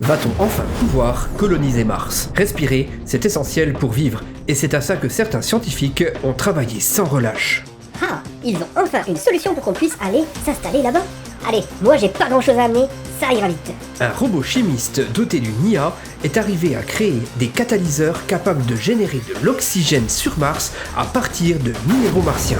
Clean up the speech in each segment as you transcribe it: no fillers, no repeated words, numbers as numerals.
Va-t-on enfin pouvoir coloniser Mars? Respirer, c'est essentiel pour vivre, et c'est à ça que certains scientifiques ont travaillé sans relâche. Ah, ils ont enfin une solution pour qu'on puisse aller s'installer là-bas. Allez, moi j'ai pas grand-chose à amener, ça ira vite. Un robot chimiste doté d'une IA est arrivé à créer des catalyseurs capables de générer de l'oxygène sur Mars à partir de minéraux martiens.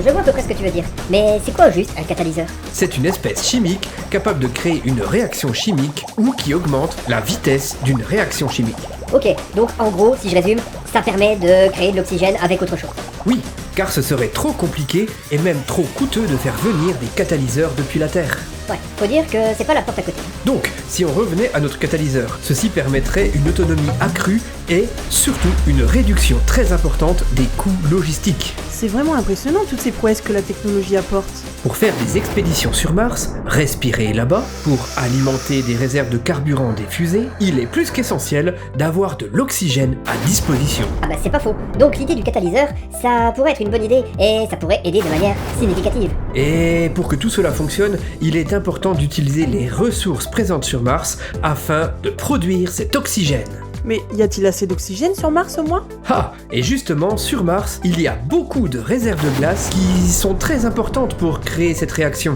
Je vois à peu près ce que tu veux dire. Mais c'est quoi au juste un catalyseur? C'est une espèce chimique capable de créer une réaction chimique ou qui augmente la vitesse d'une réaction chimique. Ok, donc en gros, si je résume, ça permet de créer de l'oxygène avec autre chose. Oui, car ce serait trop compliqué et même trop coûteux de faire venir des catalyseurs depuis la Terre. Ouais, faut dire que c'est pas la porte à côté. Donc, si on revenait à notre catalyseur, ceci permettrait une autonomie accrue et surtout une réduction très importante des coûts logistiques. C'est vraiment impressionnant toutes ces prouesses que la technologie apporte. Pour faire des expéditions sur Mars, respirer là-bas, pour alimenter des réserves de carburant des fusées, il est plus qu'essentiel d'avoir de l'oxygène à disposition. Ah bah c'est pas faux. Donc l'idée du catalyseur, ça pourrait être une bonne idée et ça pourrait aider de manière significative. Et pour que tout cela fonctionne, il est important d'utiliser les ressources présentes sur Mars afin de produire cet oxygène. Mais y a-t-il assez d'oxygène sur Mars au moins? Ah, et justement, sur Mars, il y a beaucoup de réserves de glace qui sont très importantes pour créer cette réaction.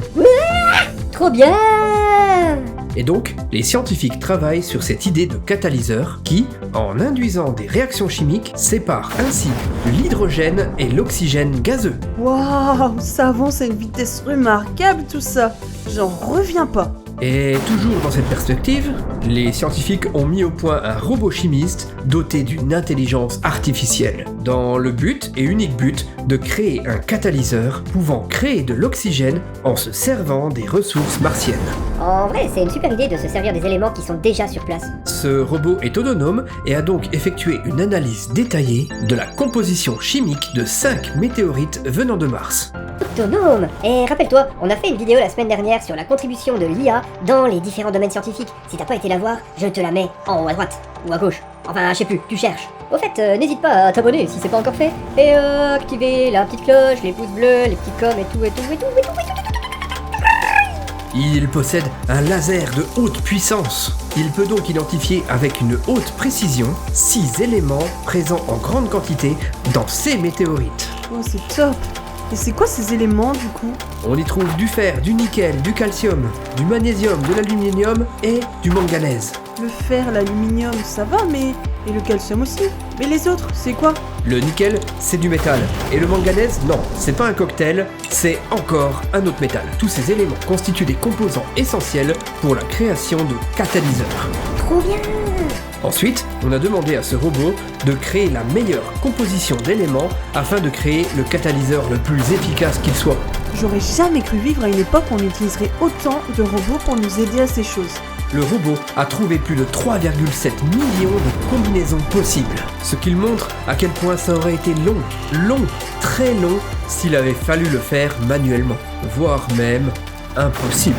Trop bien! Et donc, les scientifiques travaillent sur cette idée de catalyseur qui, en induisant des réactions chimiques, sépare ainsi l'hydrogène et l'oxygène gazeux. Waouh, ça avance à une vitesse remarquable tout ça. J'en reviens pas. Et toujours dans cette perspective, les scientifiques ont mis au point un robot chimiste doté d'une intelligence artificielle, dans le but et unique but de créer un catalyseur pouvant créer de l'oxygène en se servant des ressources martiennes. En vrai, c'est une super idée de se servir des éléments qui sont déjà sur place. Ce robot est autonome et a donc effectué une analyse détaillée de la composition chimique de 5 météorites venant de Mars. Autonome! Et rappelle-toi, on a fait une vidéo la semaine dernière sur la contribution de l'IA dans les différents domaines scientifiques. Si t'as pas été la voir, je te la mets en haut à droite, ou à gauche. Enfin, je sais plus, tu cherches. Au fait, n'hésite pas à t'abonner si c'est pas encore fait. Et activer la petite cloche, les pouces bleus, les petits coms et tout. Il possède un laser de haute puissance. Il peut donc identifier avec une haute précision 6 éléments présents en grande quantité dans ces météorites. Oh, c'est top. Et c'est quoi ces éléments du coup? On y trouve du fer, du nickel, du calcium, du magnésium, de l'aluminium et du manganèse. Le fer, l'aluminium, ça va, mais... Et le calcium aussi. Mais les autres, c'est quoi? Le nickel, c'est du métal. Et le manganèse, non, c'est pas un cocktail, c'est encore un autre métal. Tous ces éléments constituent des composants essentiels pour la création de catalyseurs. Trop bien! Ensuite, on a demandé à ce robot de créer la meilleure composition d'éléments afin de créer le catalyseur le plus efficace qu'il soit. J'aurais jamais cru vivre à une époque où on utiliserait autant de robots pour nous aider à ces choses. Le robot a trouvé plus de 3,7 millions de combinaisons possibles. Ce qu'il montre à quel point ça aurait été long, très long, s'il avait fallu le faire manuellement, voire même impossible.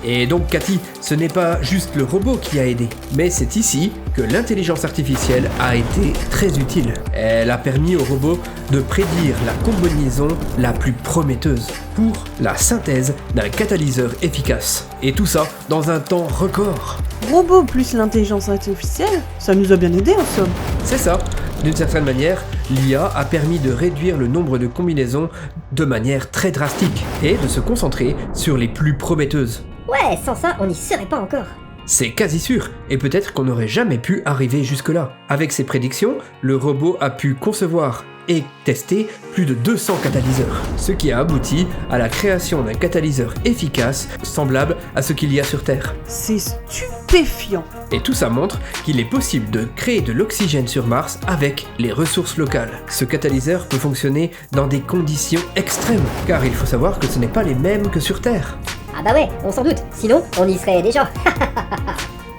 Et donc Cathy, ce n'est pas juste le robot qui a aidé, mais c'est ici que l'intelligence artificielle a été très utile. Elle a permis au robot de prédire la combinaison la plus prometteuse pour la synthèse d'un catalyseur efficace. Et tout ça dans un temps record. Robot plus l'intelligence artificielle, ça nous a bien aidé en somme. C'est ça. D'une certaine manière, l'IA a permis de réduire le nombre de combinaisons de manière très drastique et de se concentrer sur les plus prometteuses. Ouais, sans ça, on n'y serait pas encore. C'est quasi sûr, et peut-être qu'on n'aurait jamais pu arriver jusque-là. Avec ses prédictions, le robot a pu concevoir et tester plus de 200 catalyseurs, ce qui a abouti à la création d'un catalyseur efficace semblable à ce qu'il y a sur Terre. C'est stupéfiant. Et tout ça montre qu'il est possible de créer de l'oxygène sur Mars avec les ressources locales. Ce catalyseur peut fonctionner dans des conditions extrêmes, car il faut savoir que ce n'est pas les mêmes que sur Terre. Ah bah ouais, on s'en doute, sinon on y serait déjà.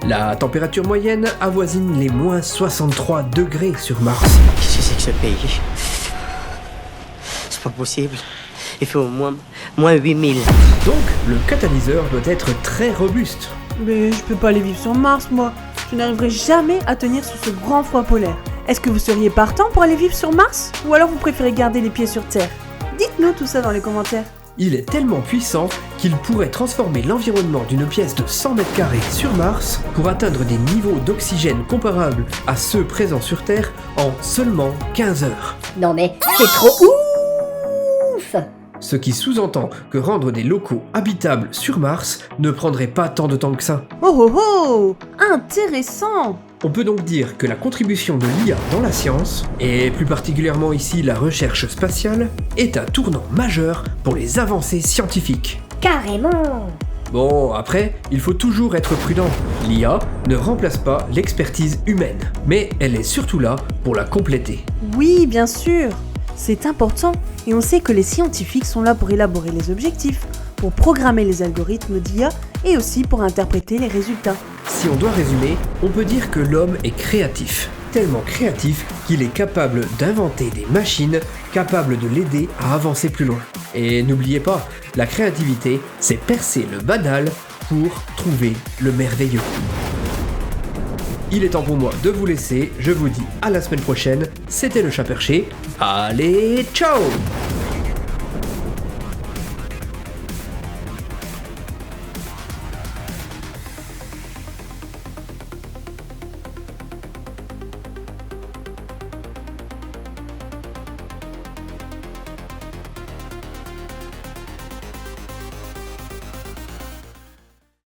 La température moyenne avoisine les moins 63 degrés sur Mars. Qu'est-ce que c'est que ce pays? C'est pas possible. Il fait au moins 8000. Donc, le catalyseur doit être très robuste. Mais je peux pas aller vivre sur Mars, moi. Je n'arriverai jamais à tenir sous ce grand froid polaire. Est-ce que vous seriez partant pour aller vivre sur Mars? Ou alors vous préférez garder les pieds sur Terre? Dites-nous tout ça dans les commentaires. Il est tellement puissant qu'il pourrait transformer l'environnement d'une pièce de 100 mètres carrés sur Mars pour atteindre des niveaux d'oxygène comparables à ceux présents sur Terre en seulement 15 heures. Non mais c'est trop ouf! Ce qui sous-entend que rendre des locaux habitables sur Mars ne prendrait pas tant de temps que ça. Oh oh oh! Intéressant! On peut donc dire que la contribution de l'IA dans la science, et plus particulièrement ici la recherche spatiale, est un tournant majeur pour les avancées scientifiques. Carrément! Bon, après, il faut toujours être prudent. L'IA ne remplace pas l'expertise humaine, mais elle est surtout là pour la compléter. Oui, bien sûr! C'est important, et on sait que les scientifiques sont là pour élaborer les objectifs, pour programmer les algorithmes d'IA et aussi pour interpréter les résultats. Si on doit résumer, on peut dire que l'homme est créatif. Tellement créatif qu'il est capable d'inventer des machines capables de l'aider à avancer plus loin. Et n'oubliez pas, la créativité, c'est percer le banal pour trouver le merveilleux. Il est temps pour moi de vous laisser, je vous dis à la semaine prochaine, c'était le Chat Perché, allez, ciao!